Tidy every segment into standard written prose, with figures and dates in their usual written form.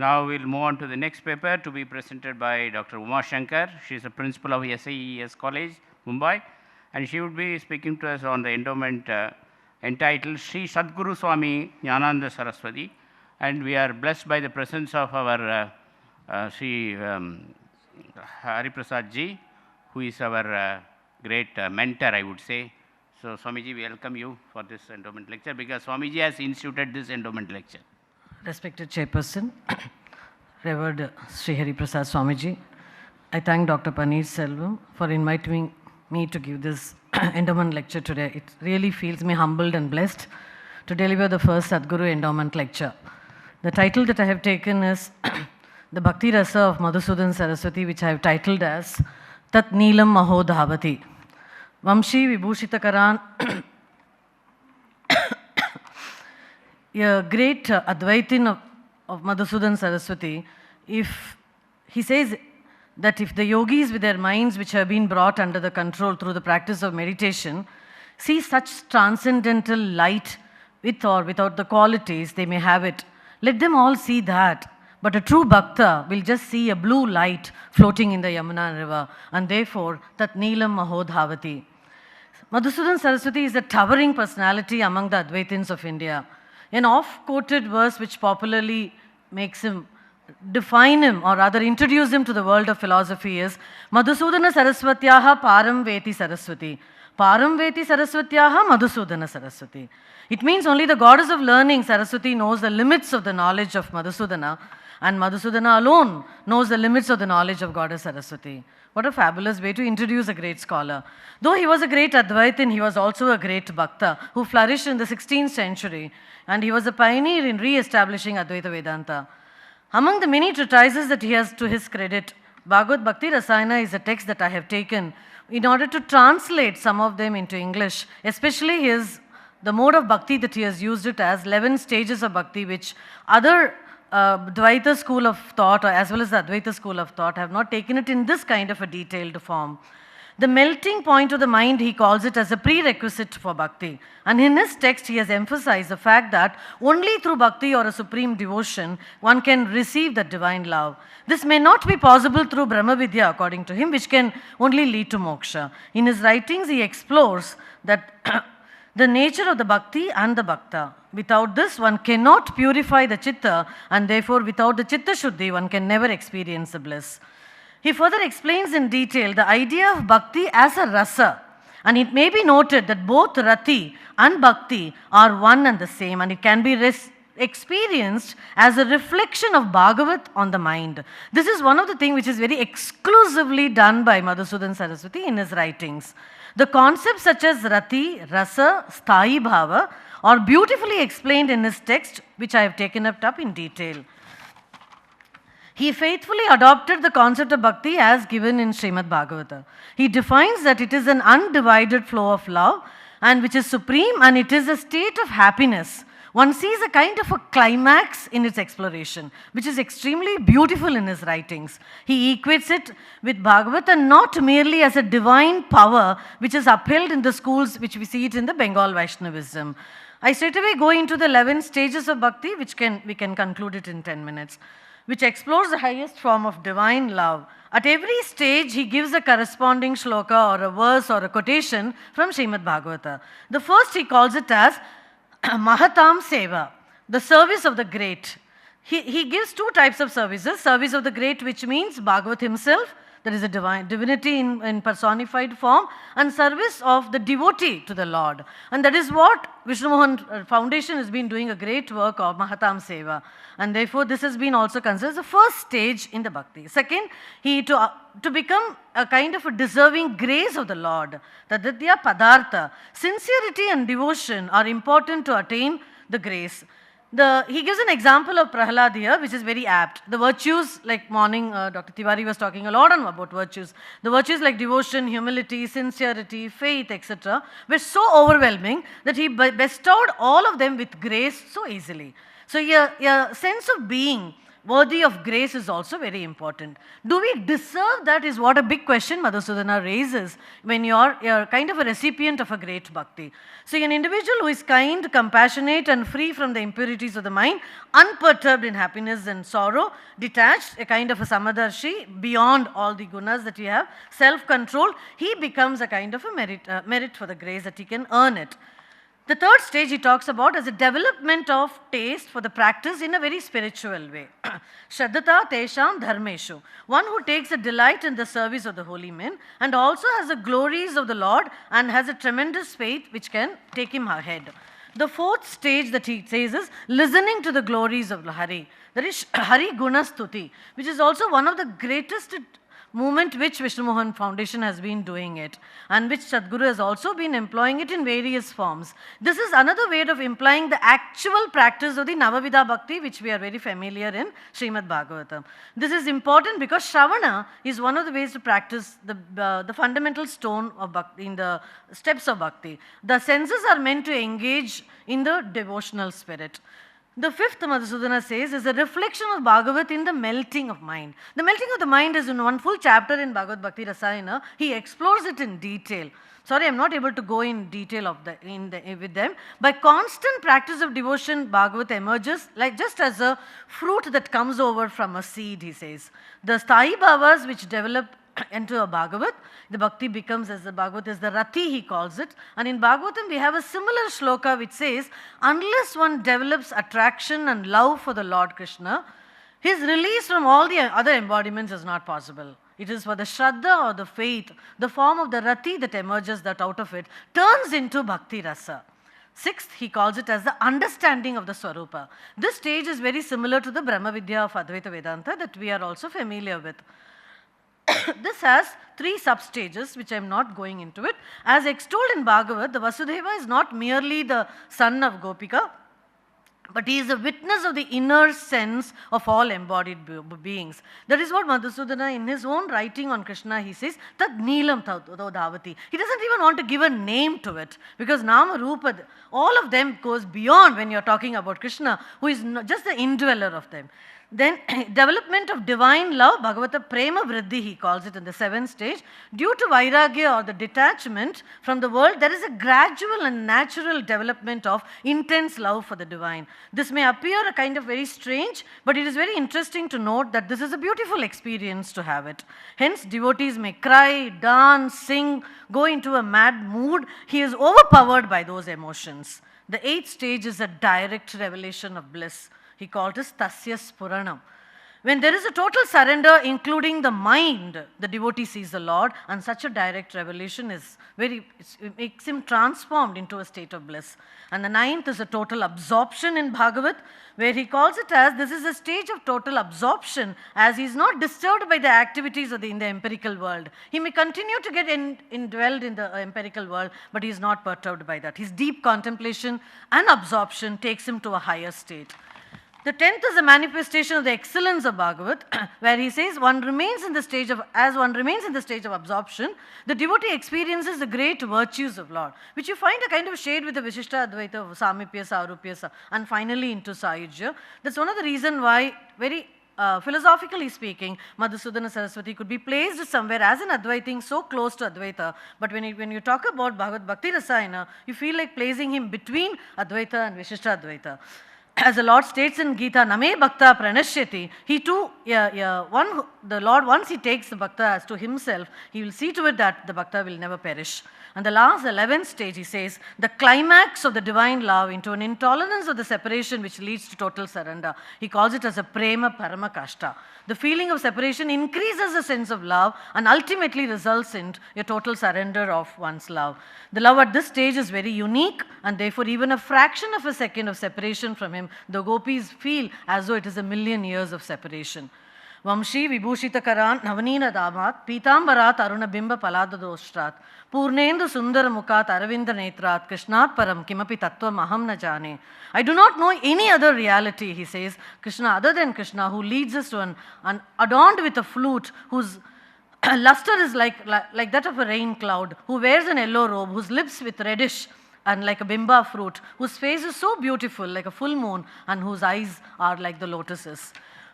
Now we'll move on to the next paper to be presented by Dr. Uma Shankar. She is a principal of SIES College, Mumbai, and she would be speaking to us on the endowment entitled Sri Sadguru Swami Jnananda Saraswati. And we are blessed by the presence of our Sri Hari Prasad ji, who is our great mentor, I would say. So, Swamiji, we welcome you for this endowment lecture because Swamiji has instituted this endowment lecture. Respected Chairperson, Revered Sri Hari Prasad Swamiji, I thank Dr. Paneer Selvam for inviting me to give this endowment lecture today. It really feels me humbled and blessed to deliver the first Sadguru endowment lecture. The title that I have taken is the Bhakti Rasa of Madhusudan Saraswati, which I have titled as Tat Neelam Maho Dhavati. Vamshi Vibhushitakaran, a great Advaitin of Madhusudan Saraswati, if he says that if the yogis with their minds which have been brought under the control through the practice of meditation see such transcendental light with or without the qualities they may have it, let them all see that. But a true bhakta will just see a blue light floating in the Yamuna river, and therefore Tat Neelam Maho Dhavati. Madhusudan Saraswati is a towering personality among the Advaitins of India. An oft-quoted verse which popularly makes him, define him or rather introduce him to the world of philosophy is Madhusudana Saraswatyaha Param Veti Saraswati. Param Veti Saraswatyaha Madhusudana Saraswati. It means only the goddess of learning, Saraswati, knows the limits of the knowledge of Madhusudana, and Madhusudana alone knows the limits of the knowledge of goddess Saraswati. What a fabulous way to introduce a great scholar. Though he was a great Advaitin, he was also a great Bhakta who flourished in the 16th century, and he was a pioneer in re-establishing Advaita Vedanta. Among the many treatises that he has to his credit, Bhagavad Bhakti Rasayana is a text that I have taken in order to translate some of them into English, especially the mode of bhakti that he has used it as 11 stages of bhakti, which other Dvaita school of thought, or as well as the Advaita school of thought, have not taken it in this kind of a detailed form. The melting point of the mind, he calls it as a prerequisite for bhakti. And in his text, he has emphasized the fact that only through bhakti or a supreme devotion, one can receive the divine love. This may not be possible through Brahma Vidya, according to him, which can only lead to moksha. In his writings, he explores that the nature of the bhakti and the bhakta. Without this, one cannot purify the chitta, and therefore without the chitta shuddhi, one can never experience the bliss. He further explains in detail the idea of bhakti as a rasa, and it may be noted that both rati and bhakti are one and the same, and it can be experienced as a reflection of Bhagavat on the mind. This is one of the things which is very exclusively done by Madhusudan Saraswati in his writings. The concepts such as rati, rasa, sthayi bhava are beautifully explained in his text, which I have taken up in detail. He faithfully adopted the concept of bhakti as given in Srimad Bhagavata. He defines that it is an undivided flow of love and which is supreme, and it is a state of happiness. One sees a kind of a climax in its exploration, which is extremely beautiful in his writings. He equates it with Bhagavata not merely as a divine power which is upheld in the schools which we see it in the Bengal Vaishnavism. I straightaway go into the 11 stages of bhakti, which we can conclude it in 10 minutes, which explores the highest form of divine love. At every stage, he gives a corresponding shloka or a verse or a quotation from Srimad Bhagavata. The first he calls it as Mahatam Seva, the service of the great. He gives two types of services. Service of the great, which means Bhagavat himself, that is a divinity in personified form, and service of the devotee to the Lord. And that is what Vishnu Mohan Foundation has been doing a great work of Mahatam Seva. And therefore, this has been also considered as the first stage in the bhakti. Second, to become a kind of a deserving grace of the Lord, Tadadya Padartha. Sincerity and devotion are important to attain the grace. He gives an example of Prahlad here, which is very apt. The virtues, like morning, Dr. Tiwari was talking a lot about virtues. The virtues like devotion, humility, sincerity, faith, etc. were so overwhelming that he bestowed all of them with grace so easily. So a sense of being worthy of grace is also very important. Do we deserve that is what a big question Madhusudana raises when you're kind of a recipient of a great bhakti. So an individual who is kind, compassionate and free from the impurities of the mind, unperturbed in happiness and sorrow, detached, a kind of a samadarshi, beyond all the gunas that we have, self-control, he becomes a kind of a merit for the grace that he can earn it. The third stage he talks about as a development of taste for the practice in a very spiritual way. Shraddhata tesham dharmeshu. One who takes a delight in the service of the holy men and also has the glories of the Lord and has a tremendous faith which can take him ahead. The fourth stage that he says is listening to the glories of Hari. That is Hari Gunastuti, which is also one of the greatest movement which Vishnu Mohan Foundation has been doing it and which Sadhguru has also been employing it in various forms. This is another way of implying the actual practice of the Navavidha Bhakti which we are very familiar in Srimad Bhagavatam. This is important because Shravana is one of the ways to practice the fundamental stone of Bhakti, in the steps of Bhakti. The senses are meant to engage in the devotional spirit. The fifth, Madhusudana says, is a reflection of Bhagavat in the melting of mind. The melting of the mind is in one full chapter in Bhagavad Bhakti Rasayana. He explores it in detail. Sorry, I am not able to go in detail with them. By constant practice of devotion, Bhagavat emerges like just as a fruit that comes over from a seed, he says. The Sthayi Bhavas which develop into a Bhagavat, the Bhakti becomes, as the Bhagavat is the Rati, he calls it. And in Bhagavatam, we have a similar shloka which says, unless one develops attraction and love for the Lord Krishna, his release from all the other embodiments is not possible. It is for the Shraddha or the faith, the form of the Rati that emerges that out of it, turns into Bhakti Rasa. Sixth, he calls it as the understanding of the Swarupa. This stage is very similar to the Brahma Vidya of Advaita Vedanta that we are also familiar with. This has three sub-stages which I am not going into it. As extolled in Bhagavat, the Vasudeva is not merely the son of Gopika, but he is a witness of the inner sense of all embodied beings. That is what Madhusudana in his own writing on Krishna, he says, Tad Neelam Dhavati. He doesn't even want to give a name to it because Nama Rupa, all of them goes beyond when you are talking about Krishna, who is just the indweller of them. Then development of divine love, Bhagavata Prema Vriddhi he calls it in the seventh stage. Due to Vairagya or the detachment from the world, there is a gradual and natural development of intense love for the divine. This may appear a kind of very strange, but it is very interesting to note that this is a beautiful experience to have it. Hence devotees may cry, dance, sing, go into a mad mood. He is overpowered by those emotions. The eighth stage is a direct revelation of bliss. He called it Tasya Spuranam. When there is a total surrender, including the mind, the devotee sees the Lord, and such a direct revelation is it makes him transformed into a state of bliss. And the ninth is a total absorption in Bhagavat, where he calls it as this is a stage of total absorption, as he is not disturbed by the activities of in the empirical world. He may continue to get indwelled in the empirical world, but he is not perturbed by that. His deep contemplation and absorption takes him to a higher state. The 10th is a manifestation of the excellence of Bhagavat, where he says as one remains in the stage of absorption, the devotee experiences the great virtues of Lord, which you find a kind of shade with the Vishishta Advaita of Samipya, Sarupya, and finally into Sayujya. That's one of the reasons why, very philosophically speaking, Madhusudana Saraswati could be placed somewhere as an Advaiting so close to Advaita, but when you talk about Bhagavad Bhakti Rasayana, you feel like placing him between Advaita and Vishishta Advaita. As the Lord states in Gita, Name Bhakta Pranashyati, he too, the Lord, once he takes the Bhakta as to himself, he will see to it that the Bhakta will never perish. And the last 11th stage, he says, the climax of the divine love into an intolerance of the separation which leads to total surrender. He calls it as a Prema Parama Kashta. The feeling of separation increases the sense of love and ultimately results in a total surrender of one's love. The love at this stage is very unique, and therefore even a fraction of a second of separation from him, the gopis feel as though it is 1,000,000 years of separation. Vamshi Vibhushita Karan Navanina Damat Pitambarat Aruna Bimba Paladadostrat Purnendu Sundara Mukat Aravinda Netrat Krishnat Param Kimapi Tattvam Aham Na Jane. I do not know any other reality, he says, Krishna other than Krishna, who leads us to an adorned with a flute, whose luster is like that of a rain cloud, who wears an yellow robe, whose lips with reddish and like a bimba fruit, whose face is so beautiful like a full moon, and whose eyes are like the lotuses.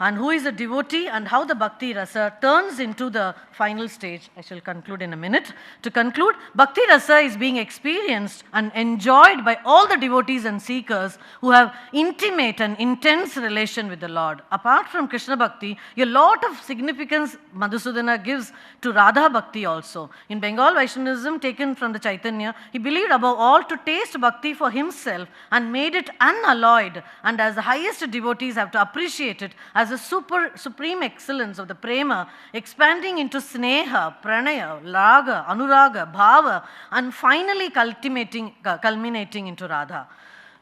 and who is a devotee, and how the Bhakti Rasa turns into the final stage. I shall conclude in a minute. To conclude, Bhakti Rasa is being experienced and enjoyed by all the devotees and seekers who have intimate and intense relation with the Lord. Apart from Krishna Bhakti, a lot of significance Madhusudana gives to Radha Bhakti also. In Bengal Vaishnavism taken from the Chaitanya, he believed above all to taste Bhakti for himself and made it unalloyed, and as the highest devotees have to appreciate it as a supreme excellence of the prema, expanding into sneha, pranaya, raga, anuraga, bhava, and finally culminating into Radha.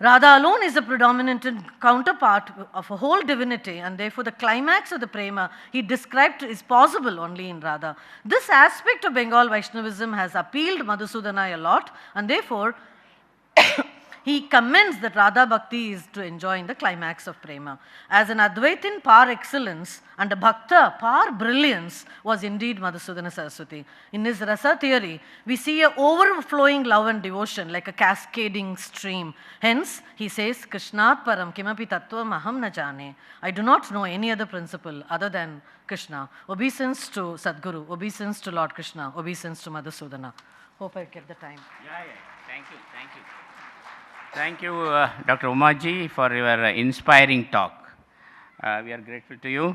Radha alone is the predominant counterpart of a whole divinity, and therefore the climax of the prema he described is possible only in Radha. This aspect of Bengal Vaishnavism has appealed Madhusudana a lot, and therefore he commends that Radha Bhakti is to enjoy in the climax of prema. As an Advaitin par excellence and a Bhakta par brilliance was indeed Madhusudana Saraswati. In his Rasa theory, we see a overflowing love and devotion like a cascading stream. Hence, he says, Krishnat param kimapi tattvam aham na jane. I do not know any other principle other than Krishna. Obeisance to Sadguru, obeisance to Lord Krishna, obeisance to Madhusudana. Hope I kept the time. Yeah. Thank you. Thank you, Dr. Umaji, for your inspiring talk. We are grateful to you.